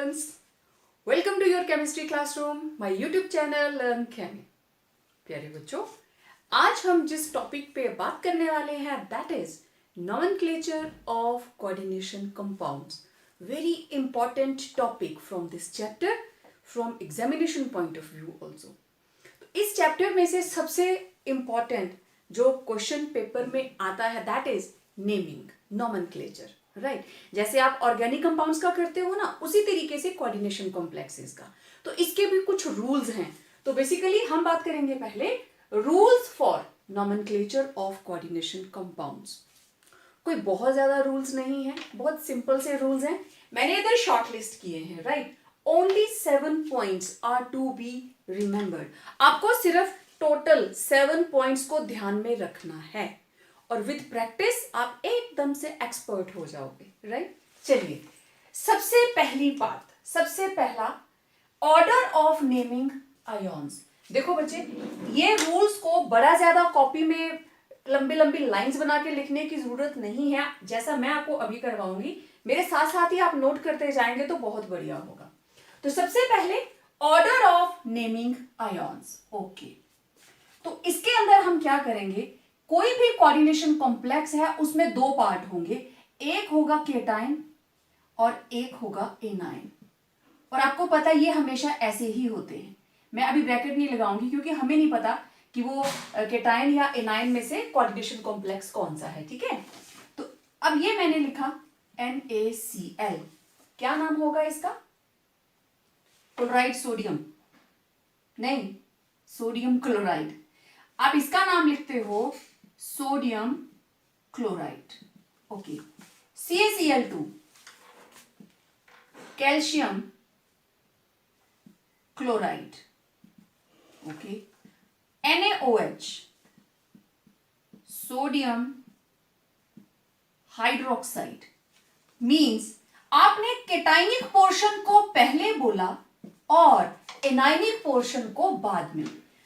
students, welcome to your chemistry classroom, my YouTube channel Learn Chemi। प्यारे बच्चों, आज हम जिस टॉपिक पे बात करने वाले हैं that is nomenclature of coordination compounds। Very important topic from this chapter, from examination point of view also। तो इस चैप्टर में से सबसे important जो क्वेश्चन पेपर में आता है that is naming, nomenclature। Right जैसे आप ऑर्गेनिक कंपाउंड्स का करते हो ना, उसी तरीके से कोऑर्डिनेशन कॉम्प्लेक्सेस का। तो इसके भी कुछ रूल्स हैं। तो बेसिकली हम बात करेंगे पहले rules for nomenclature of coordination compounds. कोई बहुत ज्यादा रूल्स नहीं है, बहुत सिंपल से रूल्स हैं। मैंने इधर शॉर्ट लिस्ट किए हैं। Write only 7 points are to be remembered. आपको सिर्फ टोटल 7 पॉइंट्स को ध्यान में रखना है और विद प्रैक्टिस आप एकदम से एक्सपर्ट हो जाओगे। राइट चलिए, सबसे पहली बात, सबसे पहला ऑर्डर ऑफ नेमिंग आयोन्स। देखो बच्चे, ये रूल्स को बड़ा ज्यादा कॉपी में लंबी लंबी लाइंस बना के लिखने की जरूरत नहीं है। जैसा मैं आपको अभी करवाऊंगी, मेरे साथ साथ ही आप नोट करते जाएंगे तो बहुत बढ़िया होगा। तो सबसे पहले order of naming ions. Okay, तो इसके अंदर हम क्या करेंगे, कोई भी कोऑर्डिनेशन कॉम्प्लेक्स है उसमें दो पार्ट होंगे, एक होगा केटाइन और एक होगा एनाइन। और आपको पता है ये हमेशा ऐसे ही होते हैं। मैं अभी ब्रैकेट नहीं लगाऊंगी क्योंकि हमें नहीं पता कि वो केटाइन या एनाइन में से कोऑर्डिनेशन कॉम्प्लेक्स कौन सा है। ठीक है, तो अब ये मैंने लिखा NaCl, क्या नाम होगा इसका? क्लोराइड सोडियम, नहीं सोडियम क्लोराइड। आप इसका नाम लिखते हो sodium chloride. Okay, CaCl2 calcium chloride. Okay, NaOH sodium hydroxide. Means आपने केटाइनिक पोर्शन को पहले बोला और एनाइनिक पोर्शन को बाद में।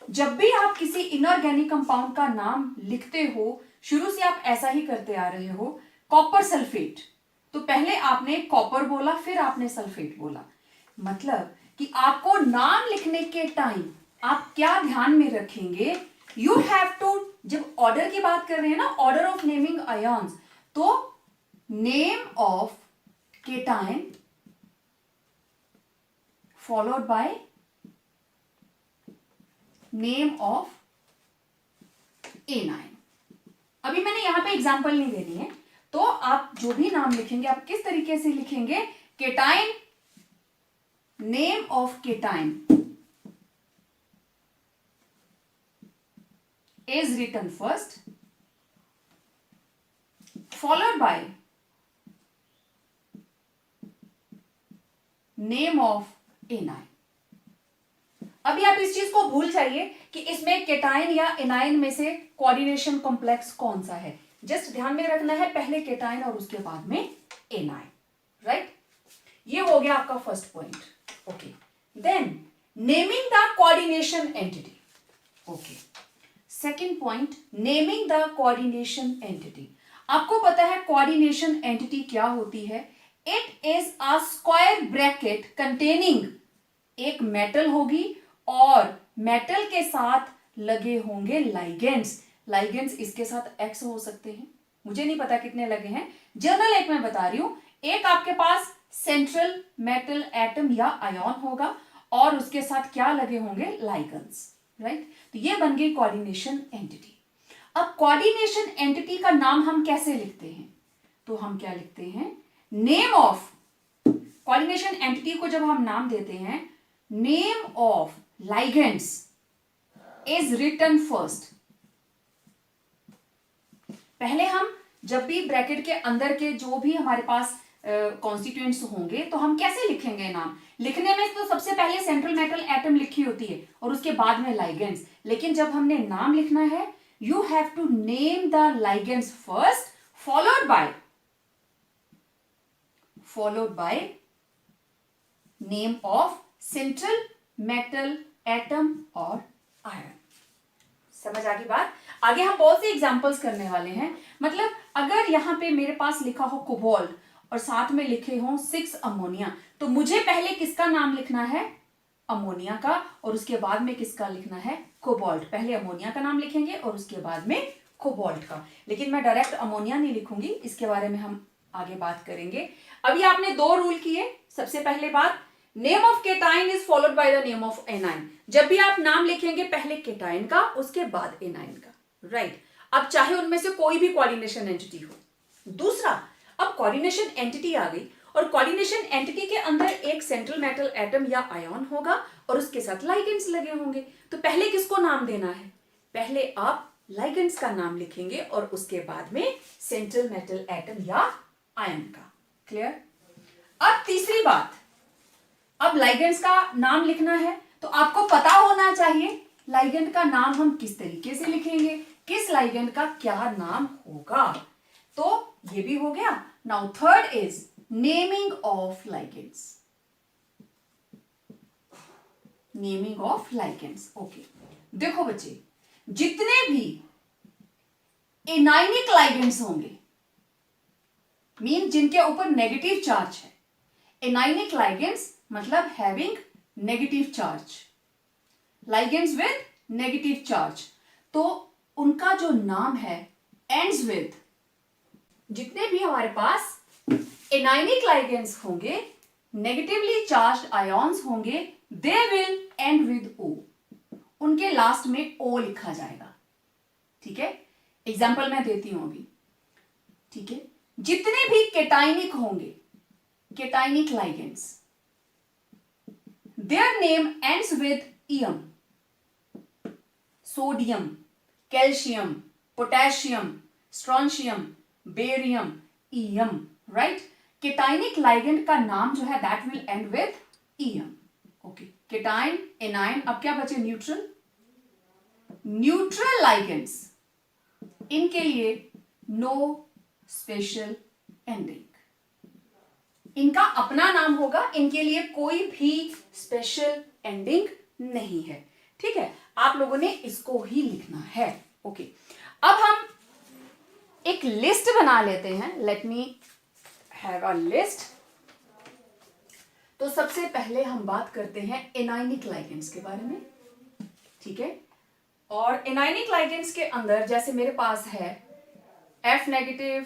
जब भी आप किसी इनऑर्गेनिक कंपाउंड का नाम लिखते हो, शुरू से आप ऐसा ही करते आ रहे हो। कॉपर सल्फेट, तो पहले आपने कॉपर बोला फिर आपने सल्फेट बोला। मतलब कि आपको नाम लिखने के टाइम आप क्या ध्यान में रखेंगे, यू हैव टू, जब ऑर्डर की बात कर रहे हैं ना, ऑर्डर ऑफ नेमिंग आयोन्स, तो name of cation followed by name of anion. अभी मैंने यहां पे एग्जांपल नहीं देनी है, तो आप जो भी नाम लिखेंगे आप किस तरीके से लिखेंगे, cation, name of cation is written first followed by name of A9. अभी आप इस चीज को भूल जाइए कि इसमें केटाइन या एनाइन में से कोऑर्डिनेशन कॉम्प्लेक्स कौन सा है। जस्ट ध्यान में रखना है पहले केटाइन और उसके बाद में एनाइन। राइट, ये हो गया आपका first point. Okay, then naming the coordination entity. Okay, second point, naming the coordination entity. आपको पता है कोऑर्डिनेशन एंटिटी क्या होती है? It is a square bracket containing, एक मेटल होगी और मेटल के साथ लगे होंगे लाइगेंड्स। लाइगेंड्स इसके साथ एक्स हो सकते हैं, मुझे नहीं पता कितने लगे हैं, जनरल एक मैं बता रही हूं। एक आपके पास सेंट्रल मेटल एटम या आयन होगा और उसके साथ क्या लगे होंगे, लाइगेंड्स। राइट, तो ये बन गई कोऑर्डिनेशन एंटिटी। अब कोऑर्डिनेशन एंटिटी का नाम हम कैसे लिखते हैं? तो हम क्या लिखते हैं, नेम ऑफ कोऑर्डिनेशन एंटिटी को जब हम नाम देते हैं, name of ligands is written first. पहले हम जब भी ब्रैकेट के अंदर के जो भी हमारे पास कॉन्स्टिट्यूएंट्स होंगे तो हम कैसे लिखेंगे नाम? लिखने में तो सबसे पहले सेंट्रल मेटल एटम लिखी होती है और उसके बाद में लाइगेंड्स। लेकिन जब हमने नाम लिखना है, you have to name the ligands first followed by name of central metal atom और आयन। समझ आ गई बात? आगे हम बहुत से एग्जांपल्स करने वाले हैं। मतलब अगर यहां पे मेरे पास लिखा हो कोबाल्ट और साथ में लिखे हों 6 अमोनिया, तो मुझे पहले किसका नाम लिखना है? अमोनिया का, और उसके बाद में किसका लिखना है? कोबाल्ट। पहले अमोनिया का नाम लिखेंगे और उसके बाद में कोबाल्ट का। लेकिन मैं डायरेक्ट अमोनिया नहीं लिखूंगी, इसके बारे में हम आगे बात करेंगे। अभी आपने 2 रूल किए। सबसे पहले बात, name of cation is followed by the name of anion. जब भी आप नाम लिखेंगे पहले केटाइन का, उसके बाद एनाइन का, राइट। अब चाहे उनमें से कोई भी कोऑर्डिनेशन एंटिटी हो। दूसरा, अब कोऑर्डिनेशन एंटिटी आ गई और कोऑर्डिनेशन एंटिटी के अंदर एक सेंट्रल मेटल एटम या आयन होगा और उसके साथ लाइगेंड्स लगे होंगे। तो पहले किसको नाम देना है? पहले आप लाइगेंड्स का नाम लिखेंगे और उसके बाद में सेंट्रल मेटल एटम या आयन का। क्लियर? अब तीसरी बात, अब लाइगेंड्स का नाम लिखना है तो आपको पता होना चाहिए लाइगेंड का नाम हम किस तरीके से लिखेंगे, किस लाइगेंड का क्या नाम होगा। तो ये भी हो गया। Now third is naming of ligands. Naming of ligands, okay. देखो बच्चे, जितने भी एनाइनिक लाइगेंड्स होंगे, मीन जिनके ऊपर नेगेटिव चार्ज है, एनाइनिक लाइगेंड्स मतलब having negative charge, ligands with negative charge, तो उनका जो नाम है एंड्स विद, जितने भी हमारे पास एनाइनिक लाइगेंड्स होंगे, नेगेटिवली चार्ज्ड आयॉन्स होंगे, दे विल एंड विद ओ। उनके लास्ट में ओ लिखा जाएगा। ठीक है, एग्जाम्पल मैं देती हूं अभी। ठीक है, जितने भी केटाइनिक होंगे, केटाइनिक ligands, their name ends with em, sodium, calcium, potassium, strontium, barium, em, right? केटाइनिक ligand का नाम जो है that will end with em. Okay, cation, A9, अब क्या बचे? न्यूट्रल। न्यूट्रल लाइगेंड्स, इनके लिए नो स्पेशल एंडिंग, इनका अपना नाम होगा, इनके लिए कोई भी स्पेशल एंडिंग नहीं है। ठीक है, आप लोगों ने इसको ही लिखना है। ओके, अब हम एक लिस्ट बना लेते हैं। Let me have a list. तो सबसे पहले हम बात करते हैं एनाइनिक लाइगेंड्स के बारे में। ठीक है, और एनाइनिक लाइगेंड्स के अंदर जैसे मेरे पास है F negative,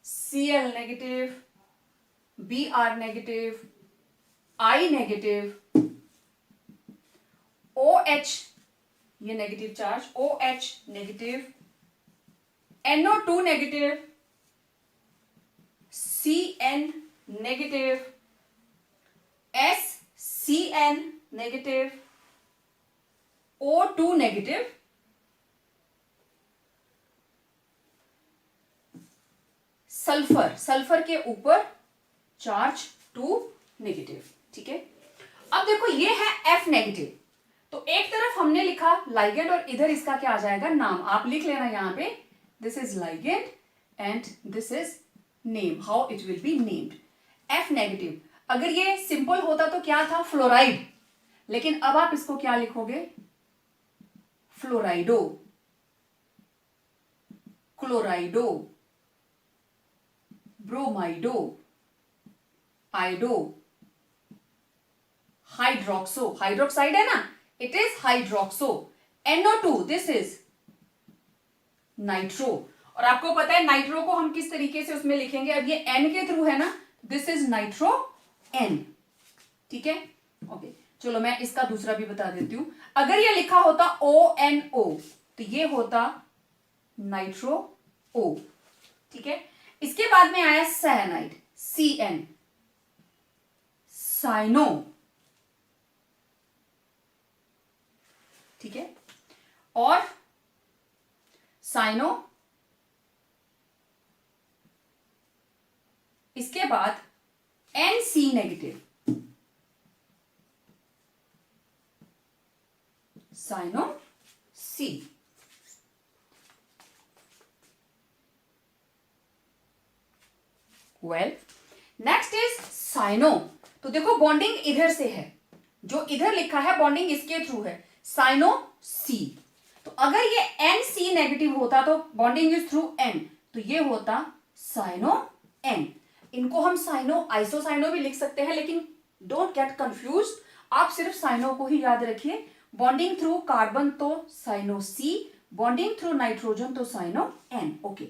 Cl negative, Br negative, I negative, OH, ये negative charge, OH negative, NO2 negative, Cn negative, SCN negative, O2 negative, sulphur, sulphur के ऊपर चार्ज 2 नेगेटिव। ठीक है, अब देखो ये है F नेगेटिव, तो एक तरफ हमने लिखा लाइगेंड और इधर इसका क्या आ जाएगा? नाम। आप लिख लेना यहां पे, this is ligand and this is name, how it will be named. F negative, अगर ये सिंपल होता तो क्या था? फ्लोराइड, लेकिन अब आप इसको क्या लिखोगे? फ्लोराइडो, क्लोराइडो, ब्रोमाइडो, आइडो, हाइड्रोक्सो, हाइड्रोक्साइड है ना, it is hydroxo. NO2, this is nitro, और आपको पता है नाइट्रो को हम किस तरीके से उसमें लिखेंगे? अब ये N के थ्रू है ना, दिस इज नाइट्रो N। ठीक है, ओके, चलो मैं इसका दूसरा भी बता देती हूं। अगर ये लिखा होता ONO तो ये होता नाइट्रो O। ठीक है, इसके बाद में आया साइनाइड, CN, साइनो। ठीक है, और साइनो, इसके बाद NC negative, cyano C। Well, next is cyano. तो देखो बॉन्डिंग इधर से है, जो इधर लिखा है बॉन्डिंग इसके थ्रू है, साइनो C। तो अगर ये NC नेगेटिव होता तो बॉन्डिंग इज थ्रू N, तो ये होता साइनो N। इनको हम साइनो आइसोसाइनो भी लिख सकते हैं, लेकिन डोंट गेट कंफ्यूज, आप सिर्फ साइनो को ही याद रखिए। बॉन्डिंग थ्रू कार्बन तो cyano C, bonding through nitrogen तो cyano N. Okay,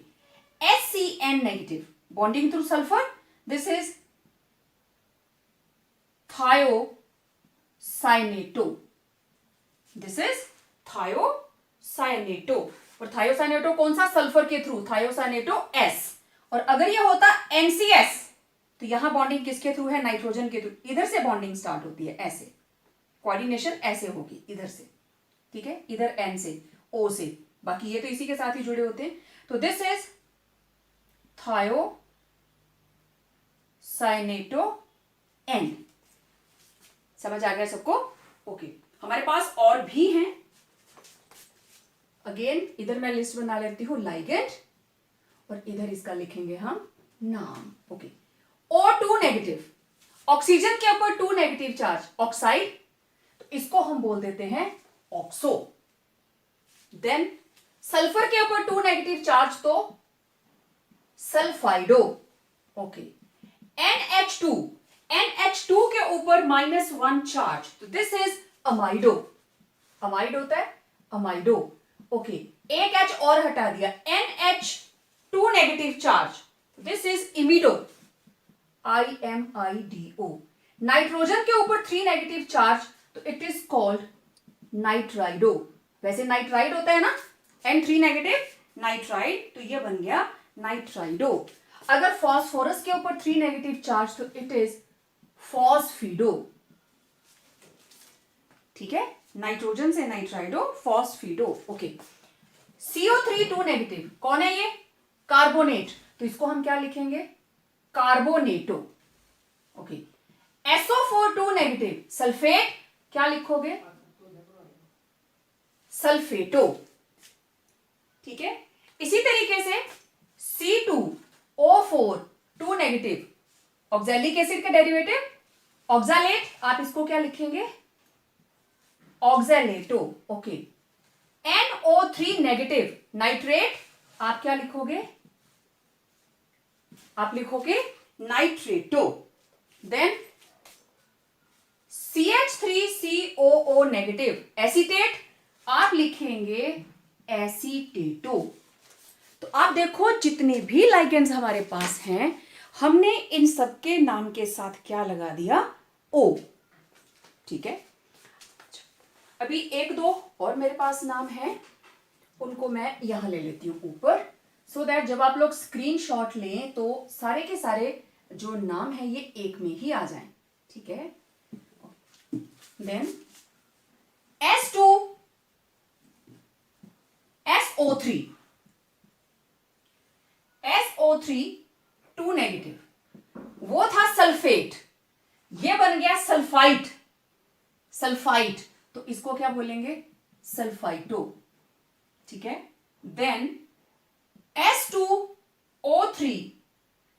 SCN negative, bonding through sulphur, this is thiocyanato, this is thiocyanato. और थायोसाइनेटो कौन सा? सल्फर के थ्रू, थायोसाइनेटो S। और अगर ये होता NCS तो यहां बॉन्डिंग किसके थ्रू है? नाइट्रोजन के थ्रू। इधर से बॉन्डिंग स्टार्ट होती है, ऐसे कोऑर्डिनेशन ऐसे होगी इधर से, ठीक है, इधर N से O से, बाकी ये तो इसी के साथ ही जुड़े होते हैं। तो दिस इज थायोसाइनेटो N। समझ आ गया सबको? ओके, हमारे पास और भी हैं। अगेन इधर मैं लिस्ट बना लेती हूं, लाइगेंड, और इधर इसका लिखेंगे हम नाम। ओके, O2 नेगेटिव, ऑक्सीजन के ऊपर 2 नेगेटिव चार्ज, ऑक्साइड, तो इसको हम बोल देते हैं ऑक्सो। देन सल्फर के ऊपर 2 नेगेटिव चार्ज तो सल्फाइडो। ओके, NH2, NH2 के ऊपर -1 चार्ज, तो दिस इज अमाइडो। अमाइड होता है अमाइडो। ओके, एक H और हटा दिया, NH2 negative charge, this is imido, IMIDO। Nitrogen के ऊपर 3 नेगेटिव चार्ज, तो इट इज कॉल्ड नाइट्राइडो। वैसे नाइट्राइड होता है ना, N3 नेगेटिव, नाइट्राइड, तो ये बन गया नाइट्राइडो। अगर फॉस्फोरस के ऊपर 3 नेगेटिव चार्ज, तो इट इज फॉस्फिडो, ठीक है, नाइट्रोजन से नाइट्राइडो, फॉस्फिडो। ओके, CO3 2 नेगेटिव, कौन है ये? कार्बोनेट, तो इसको हम क्या लिखेंगे? कार्बोनेटो। ओके, SO4 2 नेगेटिव, सल्फेट, क्या लिखोगे? सल्फेटो, ठीक है। इसी तरीके से C2O4 2 नेगेटिव, ऑक्सैलिक एसिड का डेरिवेटिव ऑक्सालेट, आप इसको क्या लिखेंगे? ऑक्सालेटो। ओके, NO3 नेगेटिव, नाइट्रेट, आप क्या लिखोगे? आप लिखोगे नाइट्रेटो। देन CH3COO नेगेटिव, एसीटेट, आप लिखेंगे एसीटेटो। तो आप देखो जितने भी लाइगेंड्स हमारे पास हैं, हमने इन सबके नाम के साथ क्या लगा दिया? O, ठीक है। अभी एक दो और मेरे पास नाम है, उनको मैं यहां ले लेती हूं ऊपर, सो दैट जब आप लोग स्क्रीनशॉट लें तो सारे के सारे जो नाम है ये एक में ही आ जाएं, ठीक है। देन SO3 2 नेगेटिव, वो था सल्फेट, ये बन गया सल्फाइट, सल्फाइट, तो इसको क्या बोलेंगे? सल्फाइटो, ठीक है। देन S2O3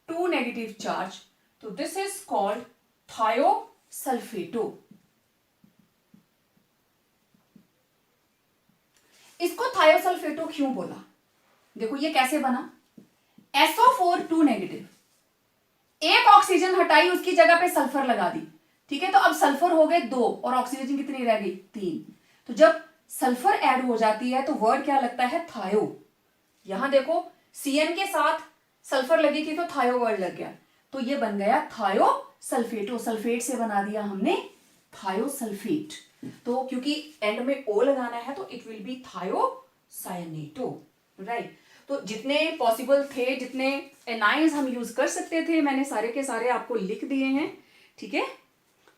2 नेगेटिव चार्ज, तो दिस इज कॉल्ड थायोसल्फेटो। इसको थायोसल्फेटो क्यों बोला? देखो ये कैसे बना, SO4 2 नेगेटिव, एक ऑक्सीजन हटाई, उसकी जगह पे सल्फर लगा दी, ठीक है, तो अब सल्फर हो गए 2 और ऑक्सीजन कितनी रह गई? 3। तो जब सल्फर ऐड हो जाती है तो वर्ड क्या लगता है? थायो। यहां देखो CN के साथ सल्फर लगी थी तो थायो वर्ड लग गया, तो ये बन गया थायो सल्फेटो। सल्फेट से बना दिया हमने थायोसल्फेट। तो क्योंकि एंड में O लगाना है तो इट विल बी थायोसायनेटो, राइट। तो जितने पॉसिबल थे, जितने एनाइंस हम यूज कर सकते थे, मैंने सारे के सारे आपको लिख दिए हैं, ठीक है।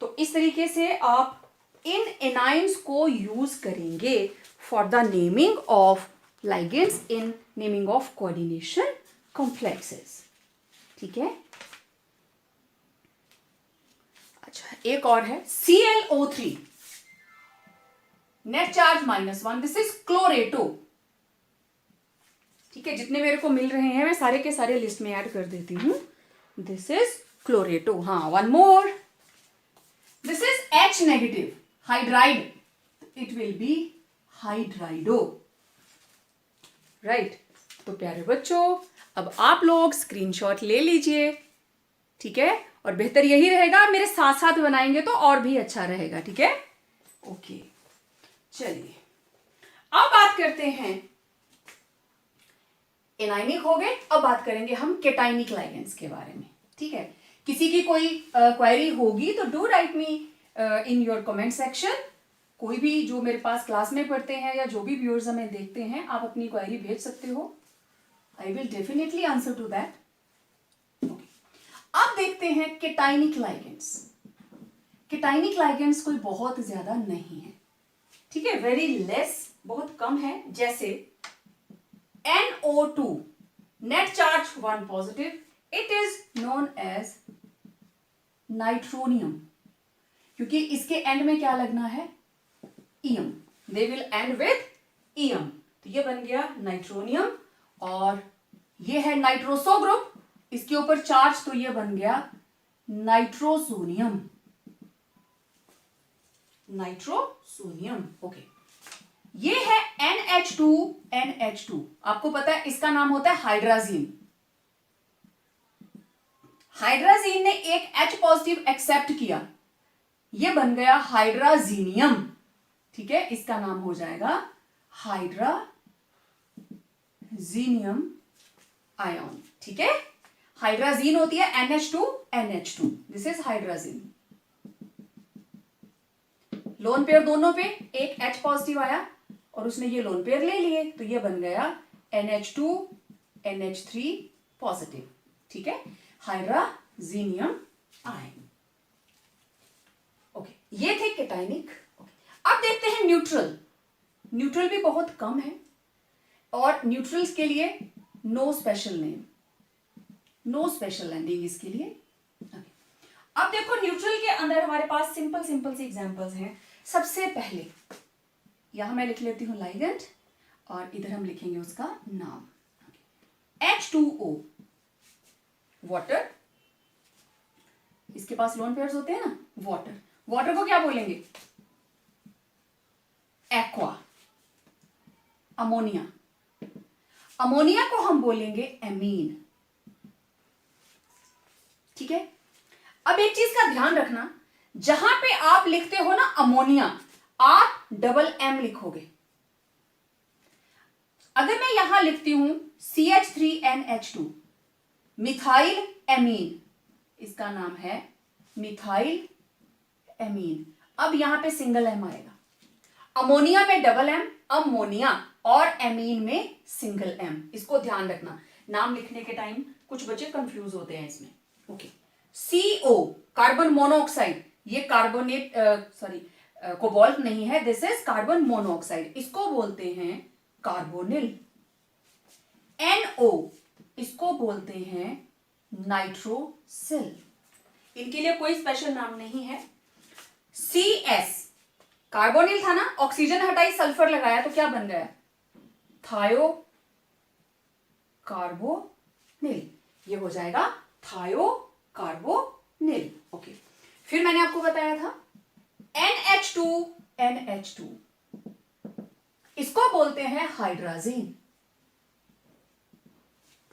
तो इस तरीके से आप इन एनाइंस को यूज करेंगे for the naming of ligands in naming of coordination complexes, ठीक है। अच्छा, एक और है ClO3, नेट चार्ज -1, दिस इज क्लोरेटो, ठीक है। जितने मेरे को मिल रहे हैं मैं सारे के सारे लिस्ट में ऐड कर देती हूं, दिस इज क्लोरेटो। हाँ, one more, this is H negative, hydride, it will be hydrido, right. तो प्यारे बच्चों, अब आप लोग स्क्रीनशॉट ले लीजिए ठीक है, और बेहतर यही रहेगा मेरे साथ साथ बनाएंगे तो और भी अच्छा रहेगा, ठीक है। ओके, चलिए अब बात करते हैं, एनाइनिक हो गए, अब बात करेंगे हम केटाइनिक लाइगेंड्स के बारे में, ठीक है। किसी की कोई क्वेरी होगी तो do right me in your comment section. कोई भी जो मेरे पास क्लास में पढ़ते हैं या जो भी व्यूअर्स हमें देखते हैं, आप अपनी क्वेरी भेज सकते हो। I will definitely answer to that. अब देखते हैं केटाइनिक लाइगेंड्स। केटाइनिक लाइगेंड्स कोई बहुत ज्यादा नहीं है, ठीक है, वेरी लेस, बहुत कम है। जैसे NO2 net charge 1 positive, it is known as nitronium, क्योंकि इसके एंड में क्या लगना है, ium, they will end with ium, तो ये बन गया नाइट्रोनियम। और ये है नाइट्रोसो ग्रुप, इसके ऊपर चार्ज, तो ये बन गया नाइट्रोसोनियम, नाइट्रोसोनियम। ओके, ये है NH2, आपको पता है इसका नाम होता है हाइड्राजीन। हाइड्राजीन ने एक H पॉजिटिव एक्सेप्ट किया, ये बन गया हाइड्राजीनियम, ठीक है, इसका नाम हो जाएगा हाइड्राजीनियम आयन, ठीक है। हाइड्राजीन होती है NH2, this is hydrazine. Lone pair दोनों पे एक H पॉजिटिव आया और उसने ये लोन पेयर ले लिए, तो ये बन गया NH2 NH3 पॉजिटिव, ठीक है, हाइड्राजीनियम आयन। ओके, ये थे केटाइनिक। अब देखते हैं न्यूट्रल। न्यूट्रल भी बहुत कम है और न्यूट्रल्स के लिए no special name, no special landing इसके लिए। अब देखो न्यूट्रल के अंदर हमारे पास सिंपल सिंपल सी एग्जांपल्स हैं। सबसे पहले यहां मैं लिख लेती हूं लाइगेंड और इधर हम लिखेंगे उसका नाम, H2O, वाटर, इसके पास लोन पेयर्स होते हैं ना, वाटर, वाटर को क्या बोलेंगे, एक्वा। अमोनिया, अमोनिया को हम बोलेंगे एमीन, ठीक है। अब एक चीज का ध्यान रखना, जहां पे आप लिखते हो ना अमोनिया, आप डबल M लिखोगे। अगर मैं यहां लिखती हूं CH3NH2, मिथाइल एमीन, इसका नाम है मिथाइल एमीन। अब यहां पे सिंगल M आएगा, अमोनिया में डबल M, अमोनिया, और एमीन में सिंगल M। इसको ध्यान रखना, नाम लिखने के टाइम कुछ बच्चे कंफ्यूज होते हैं इसमें। ओके, CO, कार्बन मोनोऑक्साइड, ये कार्बोनेट कोबाल्ट नहीं है, दिस इज कार्बन मोनोऑक्साइड, इसको बोलते हैं कार्बोनिल। NO, इसको बोलते हैं नाइट्रोसिल, इनके लिए कोई स्पेशल नाम नहीं है। CS, कार्बोनिल था ना, ऑक्सीजन हटाई सल्फर लगाया तो क्या बन गया, थायो कार्बोनिल, ये हो जाएगा थायो कार्बोनिल। ओके, फिर मैंने आपको बताया था NH2, इसको बोलते हैं hydrazine,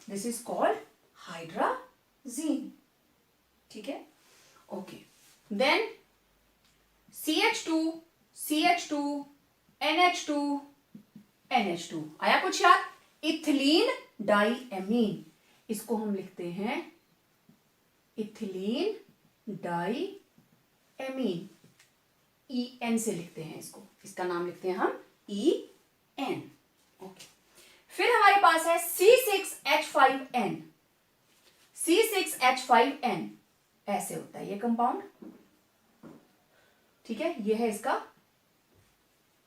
this is called hydrazine, ठीक है। ओके, देन CH2, NH2 आया कुछ याद, इथिलीन डाईएमीन, इसको हम लिखते हैं इथिलीन डाईएमीन, EN से लिखते हैं इसको, इसका नाम लिखते हैं हम EN। ओके, फिर हमारे पास है C6H5N, C6H5N ऐसे होता है ये कंपाउंड, ठीक है, ये है इसका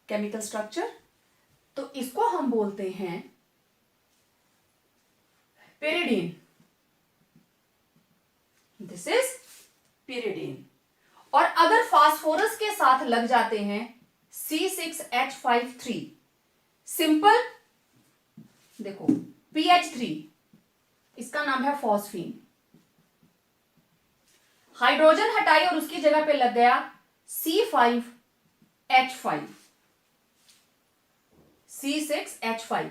केमिकल स्ट्रक्चर, तो इसको हम बोलते हैं pyridine, दिस इज pyridine। और अगर फास्फोरस के साथ लग जाते हैं C6H53, सिंपल देखो PH3, इसका नाम है फॉस्फीन, हाइड्रोजन हटाई और उसकी जगह पे लग गया C5H5, C6H5,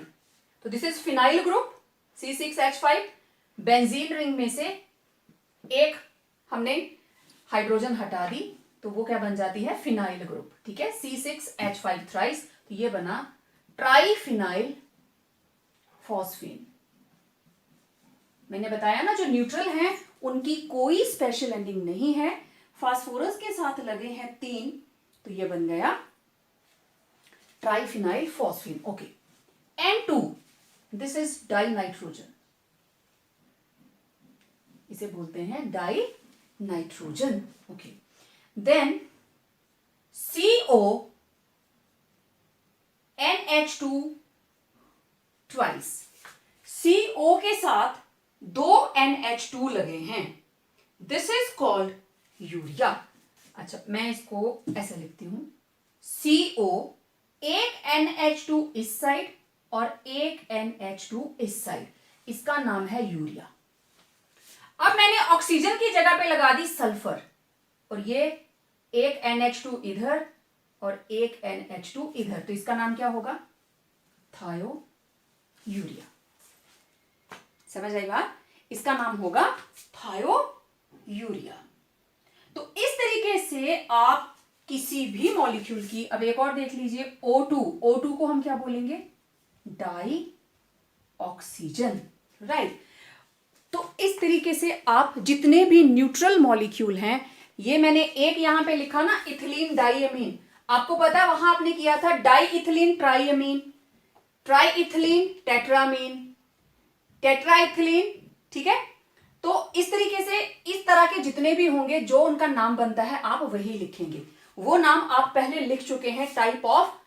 तो this is phenyl group, C6H5, benzene ring में से एक हमने हाइड्रोजन हटा दी तो वो क्या बन जाती है, फिनाइल ग्रुप। ठीक है, C6H5 थ्राइस, तो ये बना ट्राइफिनाइल फॉस्फीन। मैंने बताया ना जो न्यूट्रल हैं उनकी कोई स्पेशल एंडिंग नहीं है। फास्फोरस के साथ लगे हैं 3, तो ये बन गया triphenyl phosphine. Okay, N2 this is dinitrogen, इसे बोलते हैं dinitrogen. Okay, then CO NH2 twice, CO के साथ 2 NH2 लगे हैं, दिस इज कॉल्ड यूरिया। अच्छा, मैं इसको ऐसे लिखती हूं, CO, एक NH2 इस साइड और एक NH2 इस साइड, इसका नाम है यूरिया। अब मैंने ऑक्सीजन की जगह पे लगा दी सल्फर, और ये एक NH2 इधर और एक NH2 इधर, तो इसका नाम क्या होगा, थायो यूरिया। समझ आई बात, इसका नाम होगा थायो यूरिया। तो इस तरीके से आप किसी भी मॉलिक्यूल की, अब एक और देख लीजिए, O2 को हम क्या बोलेंगे, डाई ऑक्सीजन, राइट। तो इस तरीके से आप जितने भी न्यूट्रल मॉलिक्यूल हैं, ये मैंने एक यहां पे लिखा ना, इथिलीन डाइअमीन, आपको पता है वहां आपने किया था di ethylene triamine, tri ethylene tetramine, tetraethylene. ठीक है, तो इस तरीके से इस तरह के जितने भी होंगे जो उनका नाम बनता है आप वही लिखेंगे। वो नाम आप पहले लिख चुके हैं टाइप ऑफ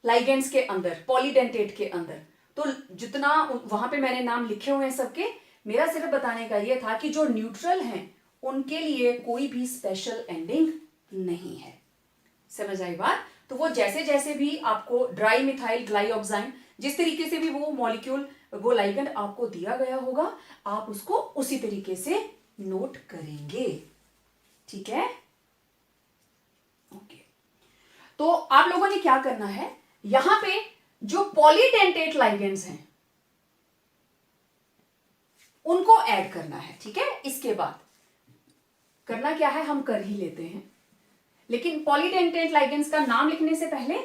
लाइगेंड्स के अंदर, पॉलीडेंटेट के अंदर, तो जितना वहां पे मैंने नाम लिखे हुए हैं सबके, मेरा सिर्फ बताने का ये था कि जो न्यूट्रल हैं उनके लिए कोई भी स्पेशल एंडिंग नहीं है। समझ आई बात। तो वो जैसे जैसे भी आपको ड्राई मिथाइल ग्लाइऑक्साइन, जिस तरीके से भी वो मॉलिक्यूल, वो लाइगेंड आपको दिया गया होगा, आप उसको उसी तरीके से नोट करेंगे। ठीक है, ओके। तो आप लोगों ने क्या करना है, यहां पे जो पॉलीडेंटेट लाइगेंड्स हैं उनको ऐड करना है। ठीक है, इसके बाद करना क्या है हम कर ही लेते हैं, लेकिन पॉलीडेंटेट लाइगेंड्स का नाम लिखने से पहले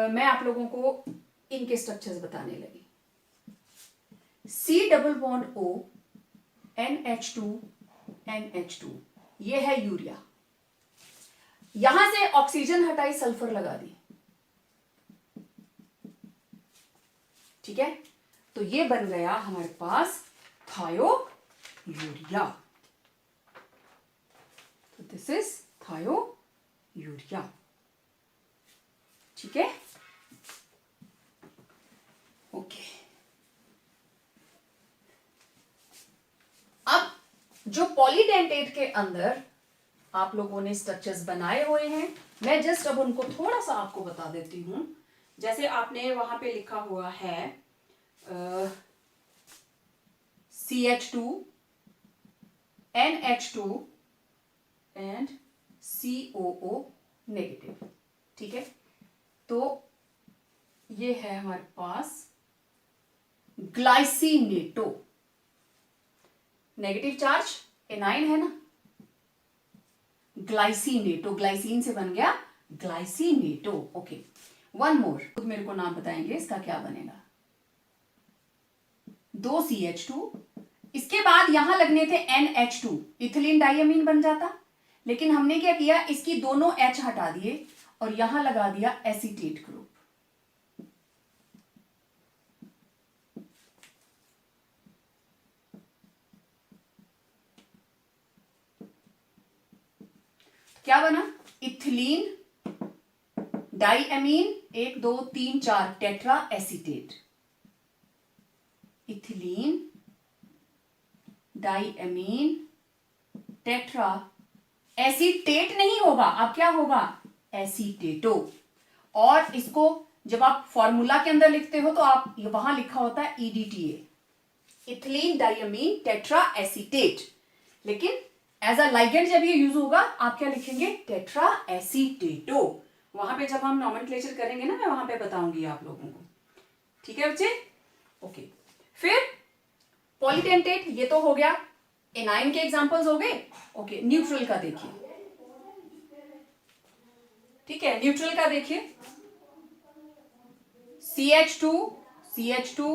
मैं आप लोगों को इनके स्ट्रक्चर्स बताने लगी। C double bond O NH2 NH2, ये है यूरिया। यहां से ऑक्सीजन हटाई, सल्फर लगा दी। ठीक है, तो ये बन गया हमारे पास थायो यूरिया। तो दिस इज थायो यूरिया। ठीक है, ओके। अब जो पॉलीडेंटेट के अंदर आप लोगों ने स्ट्रक्चर्स बनाए हुए हैं, मैं जस्ट अब उनको थोड़ा सा आपको बता देती हूं। जैसे आपने वहां पे लिखा हुआ है CH2 NH2 and COO negative. ठीक है, तो ये है हमारे पास ग्लाइसिनेटो, नेगेटिव चार्ज एनाइन है ना, ग्लाइसिनेटो, ग्लाइसिन से बन गया ग्लाइसिनेटो। ओके, वन मोर, खुद मेरे को नाम बताएंगे इसका क्या बनेगा। 2 CH2, इसके बाद यहां लगने थे NH2, इथिलीन डाइअमीन बन जाता, लेकिन हमने क्या किया, इसकी दोनों H हटा दिए और यहां लगा दिया एसीटेट ग्रुप। क्या बना, ethylene diamine, 1 2 3 4 tetra acetate, ethylene diamine tetra acetate नहीं होगा, अब क्या होगा, एसीटेटो। और इसको जब आप फॉर्मूला के अंदर लिखते हो तो आप वहां लिखा होता है EDTA, ethylene diamine tetra acetate, लेकिन एज अ लाइगेंड जब ये यूज होगा आप क्या लिखेंगे, टेट्रा एसीटेटो। वहां पे जब हम नॉमेनक्लेचर करेंगे ना, मैं वहां पे बताऊंगी आप लोगों को। ठीक है बच्चे, ओके। फिर पॉलीडेंटेट ये तो हो गया, एनाइन के एग्जांपल्स हो गए। ओके, न्यूट्रल का देखिए, ठीक है, न्यूट्रल का देखिए, CH2 CH2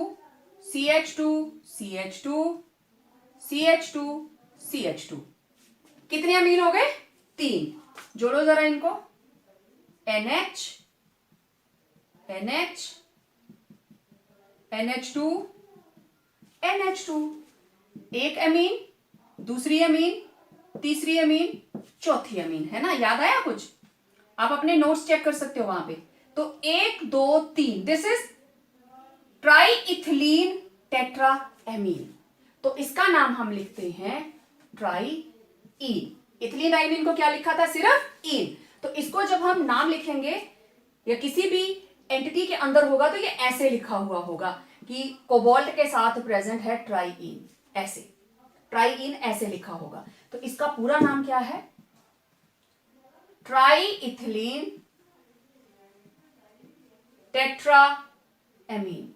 CH2 CH2 CH2 CH2, कितने अमीन हो गए? 3। जोड़ो जरा इनको, NH NH NH2 NH2, एक अमीन, दूसरी अमीन, तीसरी अमीन, चौथी अमीन, है ना? याद आया कुछ? आप अपने नोट्स चेक कर सकते हो वहां पे। तो 1 2 3, this is try ethylene tetra amine. तो इसका नाम हम लिखते हैं ट्राई इन। इथिलीन आइनिन को क्या लिखा था? सिर्फ इन। तो इसको जब हम नाम लिखेंगे या किसी भी एंटिटी के अंदर होगा तो ये ऐसे लिखा हुआ होगा कि कोबाल्ट के साथ प्रेजेंट है ट्राई इन, ऐसे ट्राई इन ऐसे लिखा होगा। तो इसका पूरा नाम क्या है? Try ethylene tetra amine.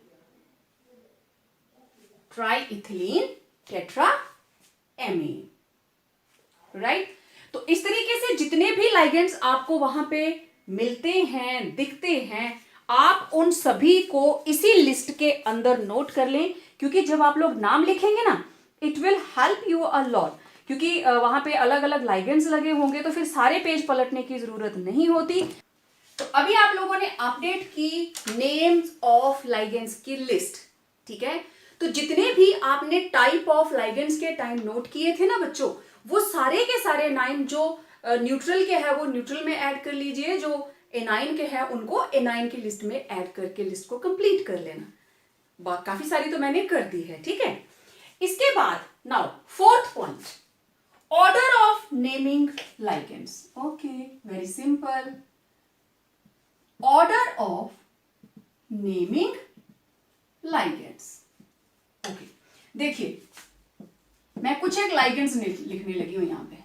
Try ethylene tetra amine, right? तो इस तरीके से जितने भी लाइगेंड्स आपको वहां पे मिलते हैं, दिखते हैं, आप उन सभी को इसी लिस्ट के अंदर नोट कर लें, क्योंकि जब आप लोग नाम लिखेंगे ना, it will help you a lot, क्योंकि वहां पे अलग अलग लाइगेंड्स लगे होंगे तो फिर सारे पेज पलटने की जरूरत नहीं होती। तो अभी आप लोगों ने अपडेट की नेम्स ऑफ लाइगेंड्स की लिस्ट, ठीक है? तो जितने भी आपने टाइप ऑफ लाइगेंड्स के टाइम नोट किए थे ना बच्चों, वो सारे के सारे नाइन जो न्यूट्रल के है वो न्यूट्रल में ऐड कर लीजिए, जो एनाइन के है उनको एनाइन की लिस्ट में ऐड करके लिस्ट को कंप्लीट कर लेना। बात काफी सारी तो मैंने कर दी है, ठीक है? इसके बाद now fourth point, order of naming ligands. Okay, very simple, order of naming ligands. Okay, देखिए मैं कुछ एक लाइगेंड्स लिखने लगी हूं यहां पे,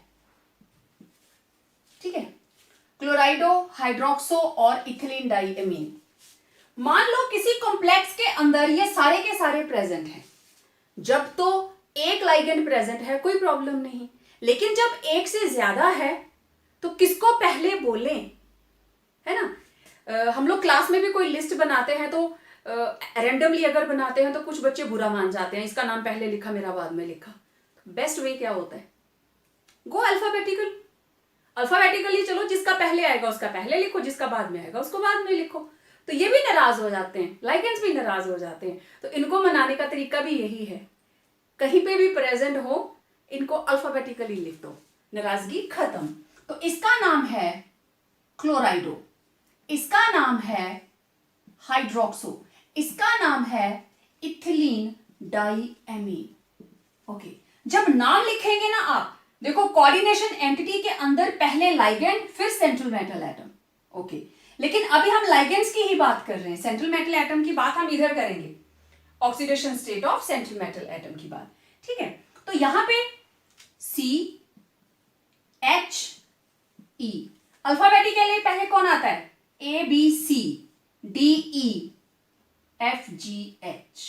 ठीक है? क्लोराइडो, हाइड्रोक्सो और इथिलीन डाइएमीन। मान लो किसी कॉम्प्लेक्स के अंदर ये सारे के सारे प्रेजेंट हैं। जब तो एक लाइगेंड प्रेजेंट है कोई प्रॉब्लम नहीं, लेकिन जब एक से ज्यादा है तो किसको पहले बोलें, है ना? हम लोग क्लास में भी कोई लिस्ट बनाते हैं तो रैंडमली अगर बनाते हैं तो कुछ बच्चे बुरा मान जाते हैं, इसका नाम पहले लिखा मेरा बाद में लिखा। बेस्ट वे क्या होता है? गो अल्फाबेटिकल, अल्फाबेटिकली चलो, जिसका पहले आएगा उसका पहले लिखो, जिसका बाद में आएगा उसको बाद में लिखो। तो ये भी नाराज हो जाते हैं, लाइगेंड्स भी नाराज हो जाते हैं। तो इनको मनाने का तरीका भी यही है, कहीं पे भी प्रेजेंट हो इनको अल्फाबेटिकली लिख दो, नाराजगी खत्म। तो इसका नाम है क्लोराइडो, इसका नाम है हाइड्रोक्सो, इसका नाम है इथिलीन डाइएमीन। ओके, जब नाम लिखेंगे ना आप, देखो कोऑर्डिनेशन एंटिटी के अंदर पहले लाइगेंड फिर सेंट्रल मेटल एटम। ओके, लेकिन अभी हम लाइगेंड्स की ही बात कर रहे हैं, सेंट्रल मेटल एटम की बात हम इधर करेंगे, oxidation state of central metal atom की बात, ठीक है? तो यहां पे C H E, अल्फाबेटिकली पहले कौन आता है? A B C D E F G H।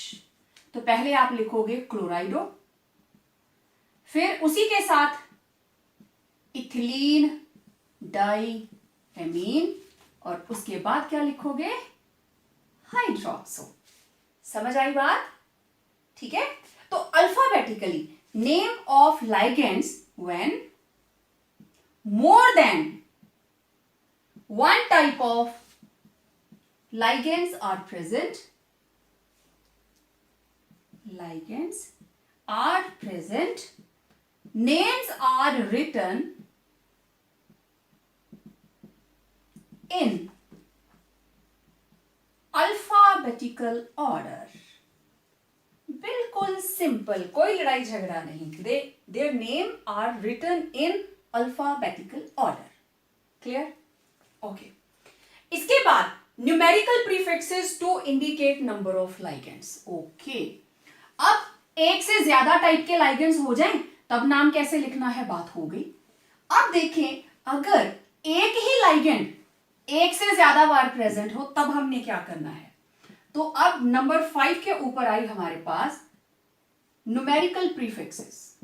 तो पहले आप लिखोगे क्लोराइडो, फिर उसी के साथ इथिलीन डाइएमीन, और उसके बाद क्या लिखोगे? हाइड्रोक्सो। समझ आई बात? ठीक है? तो alphabetically name of ligands when more than one type of ligands are present, ligands are present, names are written in alphabetical order। बिल्कुल सिंपल, कोई लड़ाई झगड़ा नहीं। their name are written in alphabetical order। Clear? Okay, इसके बाद numerical prefixes to indicate number of ligands. Okay, अब एक से ज्यादा टाइप के लाइगेंड्स हो जाएं तब नाम कैसे लिखना है, बात हो गई। अब देखें, अगर एक ही लाइगेंड एक से ज्यादा बार प्रेजेंट हो तब हमने क्या करना है? तो अब नंबर 5 के ऊपर आई हमारे पास न्यूमेरिकल प्रीफिक्सेस।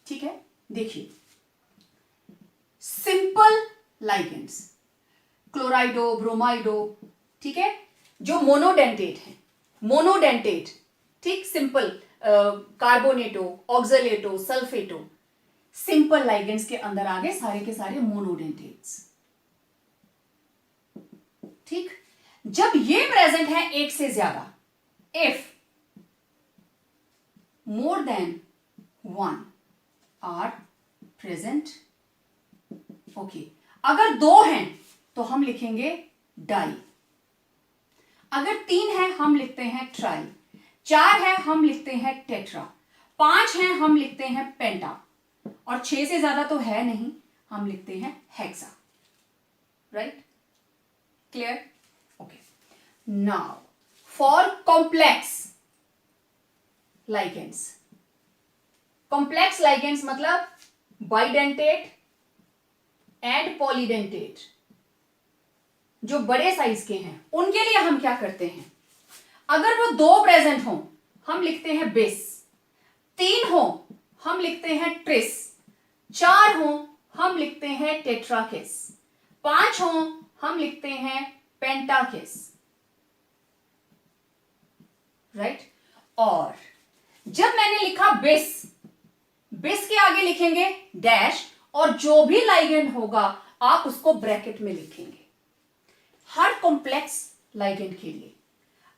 ठीक है, देखिए सिंपल लाइगेंड्स, क्लोराइडो, ब्रोमाइडो, ठीक है, जो मोनोडेंटेट है, मोनोडेंटेट, ठीक, सिंपल, कार्बोनेटो, ऑक्सलेटो, सल्फेटो, सिंपल लाइगेंड्स के अंदर आ गए सारे के सारे मोनोडेंटेट्स। ठीक, जब ये प्रेजेंट है एक से ज्यादा, if more than one are present, okay, अगर दो हैं तो हम लिखेंगे डाई, अगर तीन है हम लिखते हैं ट्राई, चार है हम लिखते हैं टेट्रा, पांच है हम लिखते हैं पेंटा, और 6 से ज्यादा तो है नहीं, हम लिखते हैं hexa. Right, clear? Okay, now for complex ligands, complex ligands मतलब बाइडेंटेट एंड पॉलीडेंटेट, जो बड़े साइज के हैं, उनके लिए हम क्या करते हैं, अगर वो दो प्रेजेंट हो हम लिखते हैं बिस, तीन हो हम लिखते हैं ट्रिस, चार हो हम लिखते हैं टेट्राकिस, पांच हो हम लिखते हैं पेंटाकिस। राइट, और जब मैंने लिखा बिस, बिस के आगे लिखेंगे डैश, और जो भी लाइगेंड होगा आप उसको ब्रैकेट में लिखेंगे। हर कॉम्प्लेक्स लाइगेंड के लिए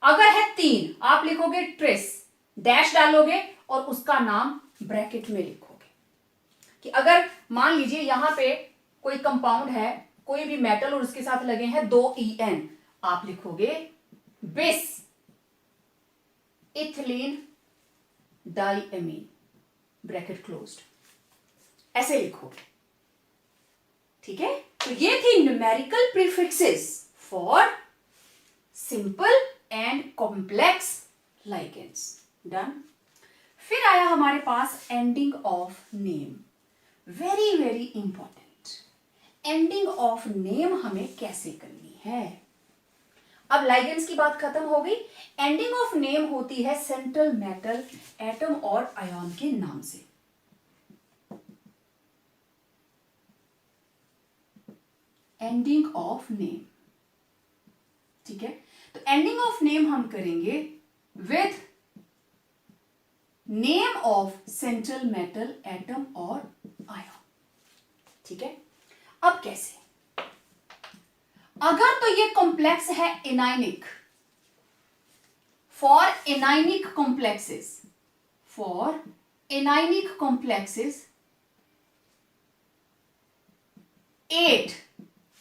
अगर है तीन, आप लिखोगे ट्रिस, डैश डालोगे और उसका नाम ब्रैकेट में लिखोगे। कि अगर मान लीजिए यहां पे कोई कंपाउंड है, कोई भी मेटल, और उसके साथ लगे हैं 2 EN, आप लिखोगे बिस इथिलीन डाइएमीन, ब्रैकेट क्लोज्ड, ऐसे लिखोगे। ठीक है, तो ये थी numerical prefixes for simple and complex ligands. Done. फिर आया हमारे पास ending of name, very very important. Ending of name हमें कैसे करनी है? अब लाइगेंड्स की बात खत्म हो गई, एंडिंग ऑफ नेम होती है सेंट्रल मेटल, एटम और आयन के नाम से। एंडिंग ऑफ नेम, ठीक है, तो एंडिंग ऑफ नेम हम करेंगे with name of central metal, atom और आयन। ठीक है, अब कैसे? अगर तो ये कॉम्प्लेक्स है anionic, for anionic complexes, for anionic complexes 8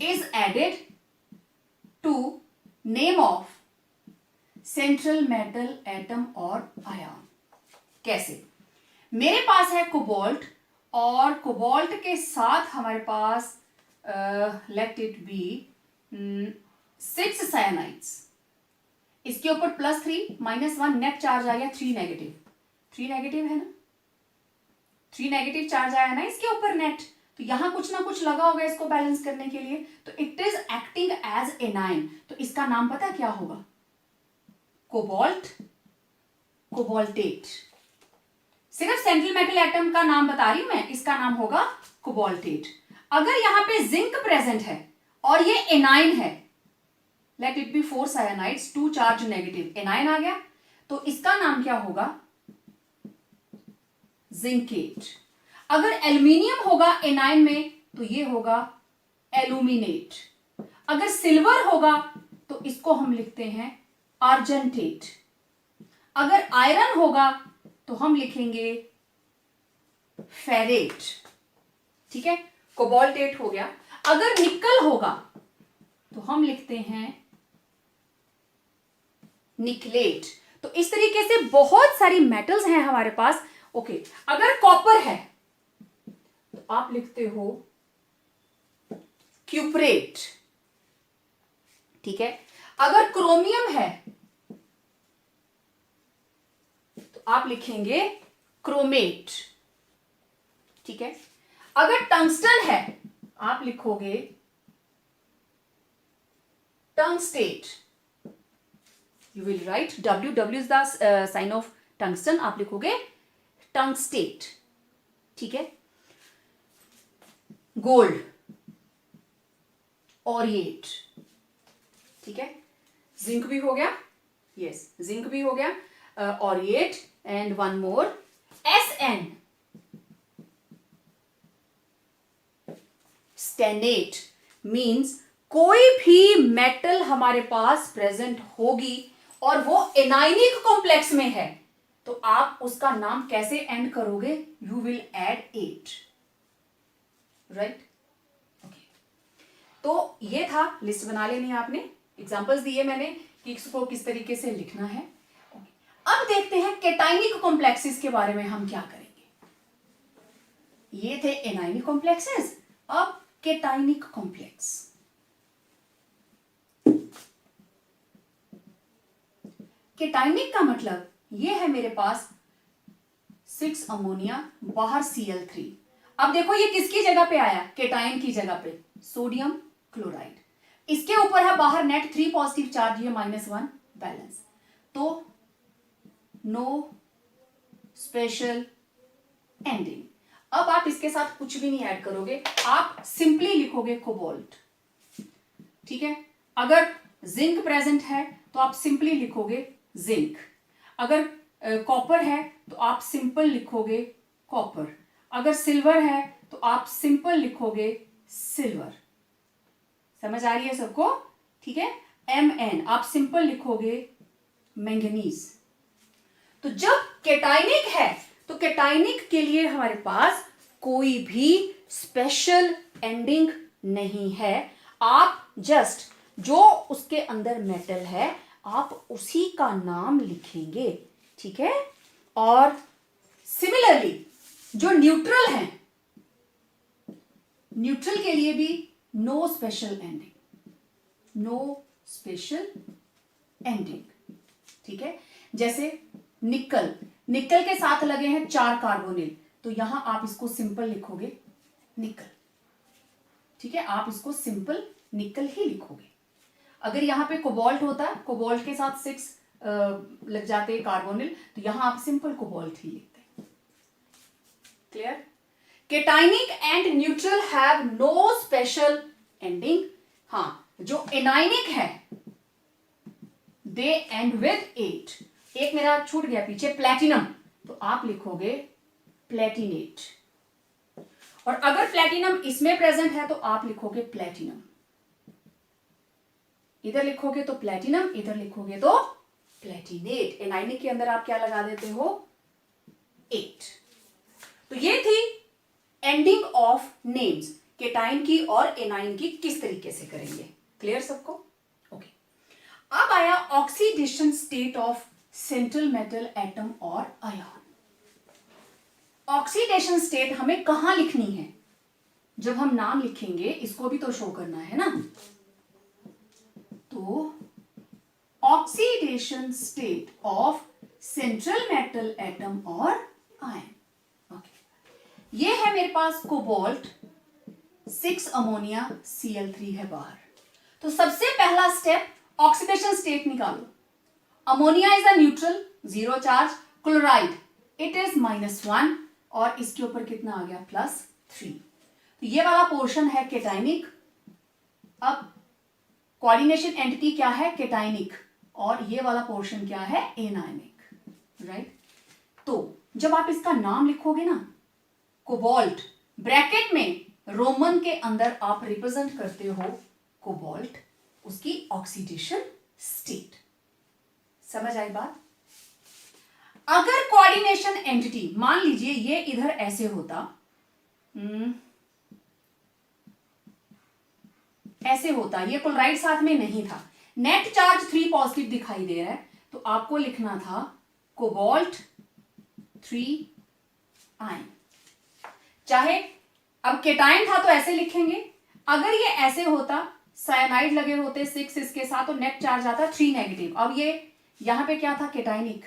is added to name of central metal, atom और आयन। कैसे? मेरे पास है कोबाल्ट, और कोबाल्ट के साथ हमारे पास लेट इट बी 6 साइनाइड्स, इसके ऊपर +3 -1 नेट चार्ज आ गया 3 नेगेटिव, 3 नेगेटिव है ना, 3 नेगेटिव चार्ज आया ना इसके ऊपर नेट, तो यहां कुछ ना कुछ लगा होगा इसको बैलेंस करने के लिए, तो it is acting as anion. तो इसका नाम पता है क्या होगा? Cobalt, cobaltate. सिर्फ सेंट्रल मेटल एटम का नाम बता रही हूं मैं, इसका नाम होगा कोबाल्टेट। अगर यहां पे जिंक प्रेजेंट है और ये एनाइन है, let it be 4 cyanides, 2 charge negative, anion आ गया, तो इसका नाम क्या होगा? जिंकेट। अगर एल्यूमिनियम होगा एनाइन में तो ये होगा एल्यूमिनेट। अगर सिल्वर होगा तो इसको हम लिखते हैं आर्जेंटेट। अगर आयरन होगा तो हम लिखेंगे फेरेट। ठीक है, कोबाल्टेट हो गया। अगर निकल होगा तो हम लिखते हैं निकलेट। तो इस तरीके से बहुत सारी मेटल्स हैं हमारे पास। ओके, अगर कॉपर है तो आप लिखते हो क्यूपरेट। ठीक है, अगर क्रोमियम है तो आप लिखेंगे क्रोमेट। ठीक है, अगर टंगस्टन है आप लिखोगे tungstate. You will write W, W is the sign of tungsten, आप लिखोगे टंगस्टेट। ठीक है, गोल्ड, ऑरिएट, ठीक है, जिंक भी हो गया, यस जिंक भी हो गया, aurate and one more SN, stannate means कोई भी मेटल हमारे पास प्रेजेंट होगी और वो एनाइनिक कॉम्प्लेक्स में है तो आप उसका नाम कैसे एंड करोगे? You will add 8, right? Okay, तो ये था, लिस्ट बना लेनी है आपने, एग्जांपल्स दिए मैंने कि इसको किस तरीके से लिखना है। okay. अब देखते हैं केटाइनिक कॉम्प्लेक्सेस के बारे में हम क्या करेंगे। ये थे एनाइनिक कॉम्प्लेक्सेस, अब केटाइनिक कॉम्प्लेक्स। केटाइनिक का मतलब ये है मेरे पास 6 अमोनिया, बाहर Cl3। अब देखो ये किसकी जगह पे आया? केटाइन की जगह पे, सोडियम क्लोराइड। इसके ऊपर है बाहर नेट 3 पॉजिटिव चार्ज, ये -1 बैलेंस, तो नो स्पेशल एंडिंग। अब आप इसके साथ कुछ भी नहीं ऐड करोगे, आप सिंपली लिखोगे कोबाल्ट, ठीक है। अगर जिंक प्रेजेंट है तो आप सिंपली लिखोगे जिंक, अगर कॉपर है तो आप सिंपल लिखोगे कॉपर, अगर सिल्वर है तो आप सिंपल लिखोगे सिल्वर। समझ आ रही है सबको? ठीक है। Mn आप सिंपल लिखोगे मैंगनीज। तो जब केटाइनिक है तो केटाइनिक के लिए हमारे पास कोई भी स्पेशल एंडिंग नहीं है, आप जस्ट जो उसके अंदर मेटल है आप उसी का नाम लिखेंगे, ठीक है। और सिमिलरली जो न्यूट्रल है, न्यूट्रल के लिए भी no special ending, no special ending, ठीक है। जैसे निकल, निकल के साथ लगे हैं 4 कार्बोनिल, तो यहां आप इसको सिंपल लिखोगे निकल, ठीक है। आप इसको सिंपल निकल ही लिखोगे। अगर यहां पे कोबाल्ट होता, कोबाल्ट के साथ 6 लग जाते कार्बोनिल, तो यहां आप सिंपल कोबाल्ट ही लिखते। Clear? Cationic and neutral have no special ending. हाँ, जो एनाइनिक है दे एंड विद 8। एक मेरा छूट गया पीछे, प्लेटिनम, तो आप लिखोगे प्लेटिनेट। और अगर प्लेटिनम इसमें प्रेजेंट है तो आप लिखोगे प्लेटिनम। इधर लिखोगे तो प्लेटिनम, इधर लिखोगे तो प्लेटिनेट। एनाइनिक के अंदर आप क्या लगा देते हो? 8। तो ये थी एंडिंग ऑफ नेम्स, केटाइन की और एनाइन की किस तरीके से करेंगे। क्लियर सबको? ओके। अब आया oxidation state of central metal atom और आयन। ऑक्सीडेशन स्टेट हमें कहां लिखनी है? जब हम नाम लिखेंगे इसको भी तो शो करना है ना। तो oxidation state of central metal atom और आयन। ओके, ये है मेरे पास कोबाल्ट, 6 अमोनिया, Cl3 है बाहर। तो सबसे पहला स्टेप ऑक्सीडेशन स्टेट निकालो। Ammonia is a neutral, 0 charge, chloride it is -1 और इसके ऊपर कितना आ गया? +3। तो ये वाला पोर्शन है केटाइनिक। अब कोऑर्डिनेशन एंटिटी क्या है? केटाइनिक। और ये वाला पोर्शन क्या है? Anionic, right. तो जब आप इसका नाम लिखोगे ना, कोबाल्ट, ब्रैकेट में रोमन के अंदर आप रिप्रेजेंट करते हो कोबाल्ट, उसकी ऑक्सीडेशन स्टेट। समझ आई बात? अगर कोऑर्डिनेशन एंटिटी, मान लीजिए ये इधर ऐसे होता, ऐसे होता, ये क्लोराइड साथ में नहीं था, नेट चार्ज 3 पॉजिटिव दिखाई दे रहा है, तो आपको लिखना था कोबाल्ट 3 आयन। चाहे अब केटाइन था तो ऐसे लिखेंगे, अगर ये ऐसे होता, साइनाइड लगे होते 6 इसके साथ, तो नेट चार्ज आता 3 नेगेटिव। अब ये यहां पे क्या था? केटाइनिक,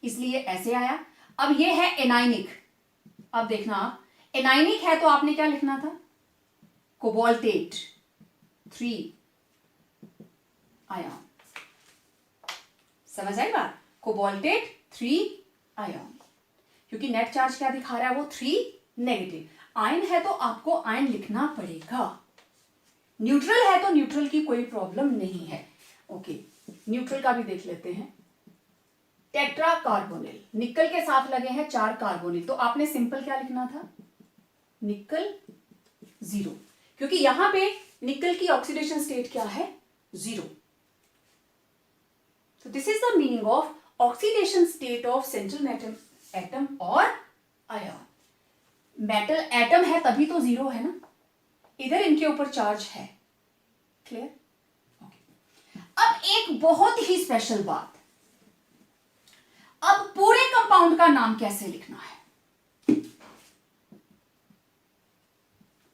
इसलिए ऐसे आया। अब ये है एनाइनिक। अब देखना आप, एनाइनिक है तो आपने क्या लिखना था? Cobaltate 3 ion. समझ आई बात? कोबाल्टेट 3 आयन, क्योंकि नेट चार्ज क्या दिखा रहा है, वो 3 नेगेटिव। आयन है तो आपको आयन लिखना पड़ेगा। न्यूट्रल है तो न्यूट्रल की कोई प्रॉब्लम नहीं है। ओके, न्यूट्रल का भी देख लेते हैं। टेट्रा कार्बोनिल, निकल के साथ लगे हैं 4 कार्बोनिल, तो आपने सिंपल क्या लिखना था, निकल 0, क्योंकि यहां पे निकल की ऑक्सीडेशन स्टेट क्या है, 0। So this is the meaning of oxidation state of central atom और ion. मेटल एटम है तभी तो 0 है ना, इधर इनके ऊपर चार्ज है। क्लियर? ओके। अब एक बहुत ही स्पेशल बात, अब पूरे कंपाउंड का नाम कैसे लिखना है,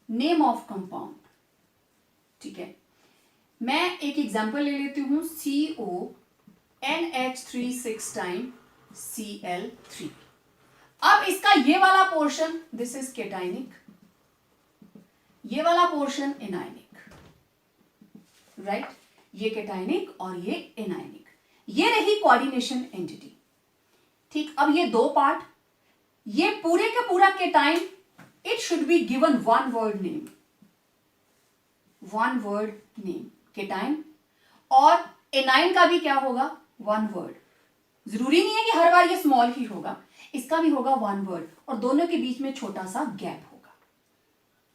नेम ऑफ कंपाउंड। ठीक है, मैं एक एग्जांपल ले लेती हूं, CONH3 6 टाइम Cl3। अब इसका ये वाला पोर्शन, दिस इज केटाइनिक, ये वाला पोर्शन एनायनिक, राइट? ये केटाइनिक और ये एनायनिक, ये रही कोऑर्डिनेशन एंटिटी। ठीक, अब ये 2 पार्ट, ये पूरे का पूरा cation, it should be given 1 word name, 1 word name cation, और एनाइन का भी क्या होगा, 1 वर्ड। जरूरी नहीं है कि हर बार ये स्मॉल ही होगा, इसका भी होगा 1 वर्ड, और दोनों के बीच में छोटा सा गैप होगा।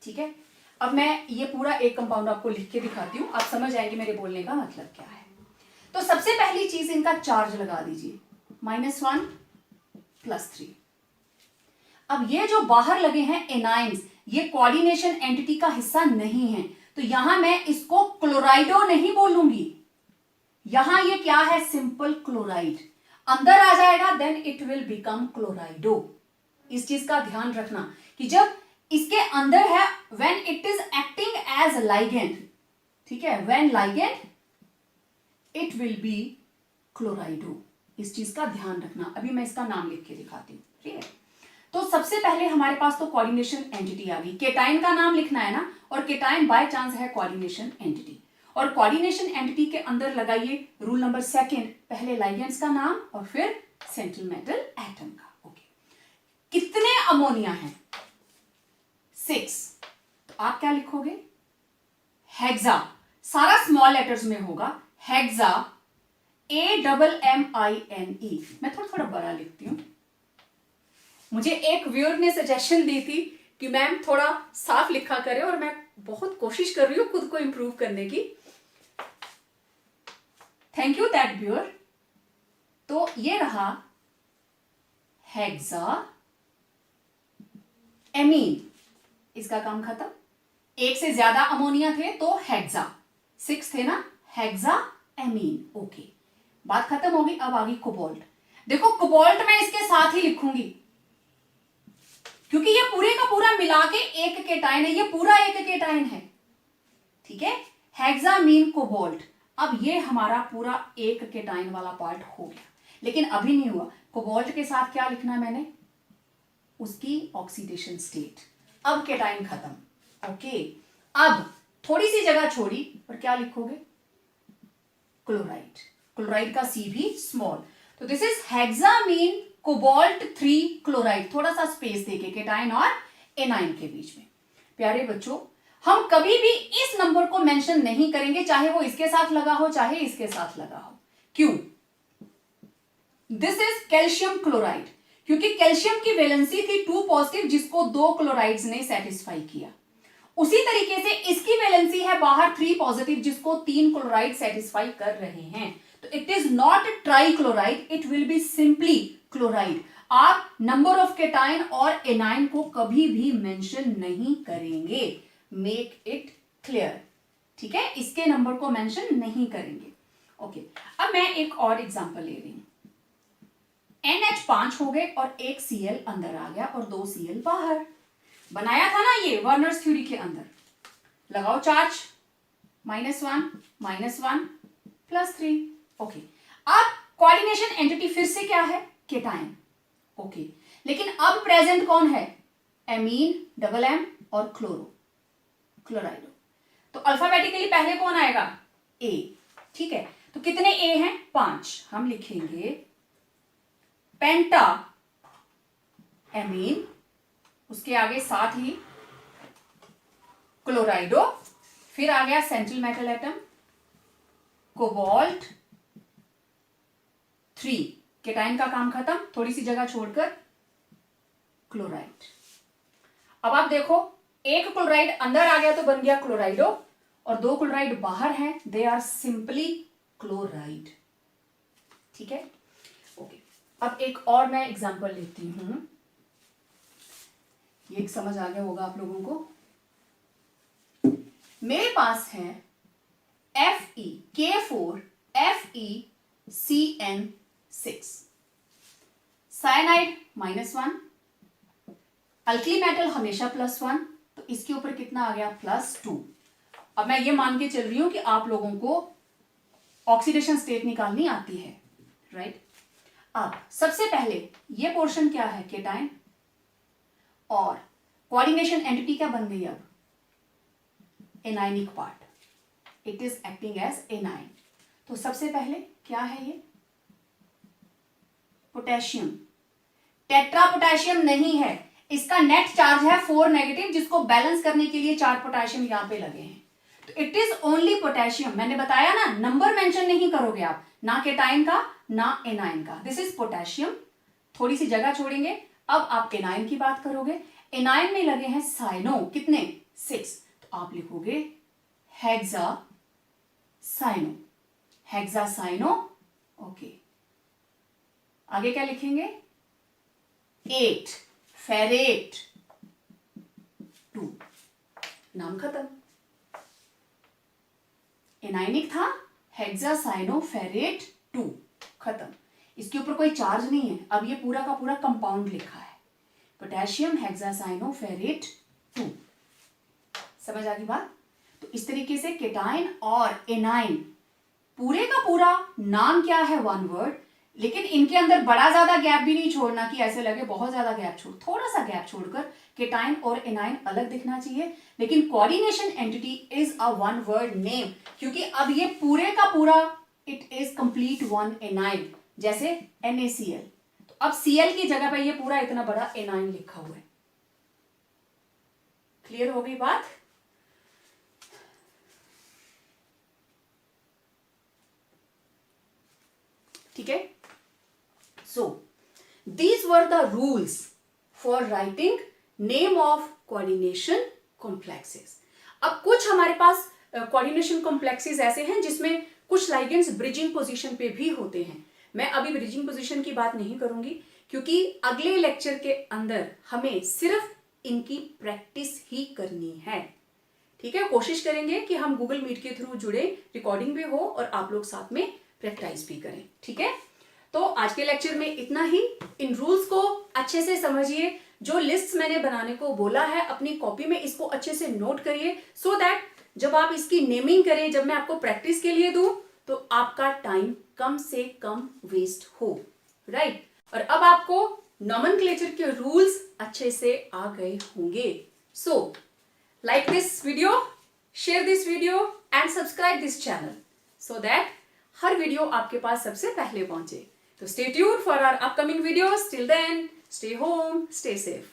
ठीक है, अब मैं ये पूरा एक कंपाउंड आपको लिख के दिखाती हूं, आप समझ जाएंगे मेरे बोलने का मतलब क्या है। तो सबसे पहली चीज, इनका चार्ज लगा दीजिए, -1 +3। अब ये जो बाहर लगे हैं एनाइंस, ये कोऑर्डिनेशन एंटिटी का हिस्सा नहीं है, तो यहां मैं इसको क्लोराइडो नहीं बोलूंगी, यहां ये क्या है, सिंपल क्लोराइड। अंदर आ जाएगा देन इट विल बिकम क्लोराइडो। इस चीज का ध्यान रखना कि जब इसके अंदर है, when it is acting as ligand, ठीक है, when ligand it will be chlorido. इस चीज का ध्यान रखना। अभी मैं इसका नाम लिख के दिखाती हूं। ठीक है, तो सबसे पहले हमारे पास तो कोऑर्डिनेशन एंटिटी आ गई, केटाइन का नाम लिखना है ना, और केटाइन बाय चांस है कोऑर्डिनेशन एंटिटी, और कोऑर्डिनेशन एंटिटी के अंदर लगाइए रूल नंबर 2, पहले लाइगेंड्स का नाम और फिर सेंट्रल मेटल एटम का। ओके, कितने अमोनिया हैं, 6, तो आप क्या लिखोगे, हेक्सा, सारा स्मॉल लेटर्स में होगा, हेक्सा, AMMINE। मैं थोड़ा थोड़ा बड़ा लिखती हूं, मुझे एक व्यूअर ने सजेशन दी थी कि मैम थोड़ा साफ लिखा करें, और मैं बहुत कोशिश कर रही हूं खुद को इंप्रूव करने की। Thank you that viewer. तो ये रहा हेक्सा एमीन, इसका काम खत्म। 1 से ज्यादा अमोनिया थे तो हेक्सा, 6 थे ना, हेक्सा एमीन। ओके, बात खत्म होगी। अब आ गई कोबाल्ट। देखो कोबाल्ट मैं इसके साथ ही लिखूंगी, क्योंकि ये पूरे का पूरा मिला के एक केटाइन है, ये पूरा एक केटाइन है। ठीक है, हेक्सामीन कोबाल्ट। अब ये हमारा पूरा एक केटाइन वाला पार्ट हो गया, लेकिन अभी नहीं हुआ। कोबाल्ट के साथ क्या लिखना मैंने, उसकी ऑक्सीडेशन स्टेट। अब केटाइन खत्म। ओके, अब थोड़ी सी जगह छोड़ी और क्या लिखोगे, क्लोराइड। क्लोराइड का सी भी स्मॉल, तो this is hexamine cobalt 3 chloride. थोड़ा सा स्पेस देके केटाइन और एनाइन के बीच में। प्यारे बच्चों, हम कभी भी इस नंबर को मेंशन नहीं करेंगे, चाहे वो इसके साथ लगा हो चाहे इसके साथ लगा हो। क्यों? दिस इज कैल्शियम क्लोराइड, क्योंकि कैल्शियम की वैलेंसी थी 2 पॉजिटिव, जिसको 2 क्लोराइड्स ने सेटिस्फाई किया। उसी तरीके से इसकी वैलेंसी है बाहर 3 पॉजिटिव, जिसको 3 क्लोराइड सेटिस्फाई कर रहे हैं। तो it is not try chloride, it will be simply chloride. आप नंबर ऑफ केटाइन और एनाइन को कभी भी मेंशन नहीं करेंगे, मेक इट क्लियर। ठीक है, इसके नंबर को मेंशन नहीं करेंगे। ओके, अब मैं एक और एग्जांपल ले रही हूं। NH5 हो गए और एक Cl अंदर आ गया और 2 Cl बाहर। बनाया था ना ये वर्नर्स थ्योरी के अंदर। लगाओ चार्ज, -1 -1 +3। ओके, अब कोऑर्डिनेशन एंटिटी फिर से क्या है, केटाइन। ओके, लेकिन अब प्रेजेंट कौन है, एमीन, डबल एम और क्लोराइडो। तो अल्फाबेटिकली पहले कौन आएगा, ए। ठीक है, तो कितने ए हैं, 5। हम लिखेंगे पेंटा एमीन, उसके आगे साथ ही क्लोराइडो, फिर आ गया central metal atom cobalt 3, cation का काम खत्म, थोड़ी सी जगह छोड़कर क्लोराइड। अब आप देखो, एक क्लोराइड अंदर आ गया तो बन गया क्लोराइडो, और 2 क्लोराइड बाहर हैं, दे आर सिंपली क्लोराइड। ठीक है, ओके। अब एक और मैं एग्जांपल लेती हूं, ये समझ आ गया होगा आप लोगों को। मेरे पास है Fe(K4FeCN6), साइनाइड -1, अल्कली मेटल हमेशा +1, तो इसके ऊपर कितना आ गया +2। अब मैं ये मान के चल रही हूं कि आप लोगों को ऑक्सीडेशन स्टेट निकालनी आती है, राइट। अब सबसे पहले ये पोर्शन क्या है, केटाइन, और कोऑर्डिनेशन एंटिटी क्या बन गई अब, anionic part, it is acting as anion. तो सबसे पहले क्या है ये, पोटेशियम, टेट्रा पोटेशियम नहीं है, इसका नेट चार्ज है 4 नेगेटिव, जिसको बैलेंस करने के लिए 4 पोटेशियम यहां पे लगे हैं, तो इट इज ओनली पोटेशियम। मैंने बताया ना, नंबर मेंशन नहीं करोगे आप, ना केटाइन का ना एनाइन का, दिस इज पोटेशियम। थोड़ी सी जगह छोड़ेंगे, अब आप एनाइन की बात करोगे, एनाइन में लगे हैं साइनो, कितने 6, तो आप लिखोगे हेक्सासाइनो, हेक्सासाइनो, ओके। आगे क्या लिखेंगे, 8 फेरेट 2, नाम खत्म। एनाइनिक था, हेक्सासाइनो फेरेट 2, खत्म। इसके ऊपर कोई चार्ज नहीं है, अब ये पूरा का पूरा कंपाउंड लिखा है, पोटेशियम हेक्सासाइनो फेरेट 2। समझ आ गई बात। तो इस तरीके से केटाइन और एनाइन पूरे का पूरा नाम क्या है, 1 वर्ड, लेकिन इनके अंदर बड़ा ज्यादा गैप भी नहीं छोड़ना कि ऐसे लगे बहुत ज्यादा गैप छोड़, थोड़ा सा गैप छोड़कर केटाइन और एनाइन अलग दिखना चाहिए, लेकिन coordination entity is a 1 word name, क्योंकि अब ये पूरे का पूरा इट इज कंप्लीट 1 एनाइन, जैसे NaCl, तो अब Cl की जगह पे ये पूरा इतना बड़ा एनाइन लिखा हुआ है। क्लियर हो गई बात। ठीक है, so these were the rules for writing name of coordination complexes. अब कुछ हमारे पास कोऑर्डिनेशन कॉम्प्लेक्सेस ऐसे हैं जिसमें कुछ लाइगेंड्स ब्रिजिंग पोजीशन पे भी होते हैं। मैं अभी ब्रिजिंग पोजीशन की बात नहीं करूंगी, क्योंकि अगले लेक्चर के अंदर हमें सिर्फ इनकी प्रैक्टिस ही करनी है। ठीक है, कोशिश करेंगे कि हम गूगल मीट के थ्रू जुड़े, रिकॉर्डिंग भी हो और आप लोग साथ में प्रैक्टिस भी करें। ठीक है, तो आज के लेक्चर में इतना ही। इन रूल्स को अच्छे से समझिए, जो लिस्ट मैंने बनाने को बोला है अपनी कॉपी में इसको अच्छे से नोट करिए, सो दैट जब आप इसकी नेमिंग करें, जब मैं आपको प्रैक्टिस के लिए दूं, तो आपका टाइम कम से कम वेस्ट हो, राइट। और अब आपको नॉमेनक्लेचर के रूल्स अच्छे से आ गए होंगे। सो like this video, share this video and subscribe this channel so that her video आपके पास सबसे पहले पहुंचे। तो stay tuned for our upcoming videos. Till then, stay home, stay safe.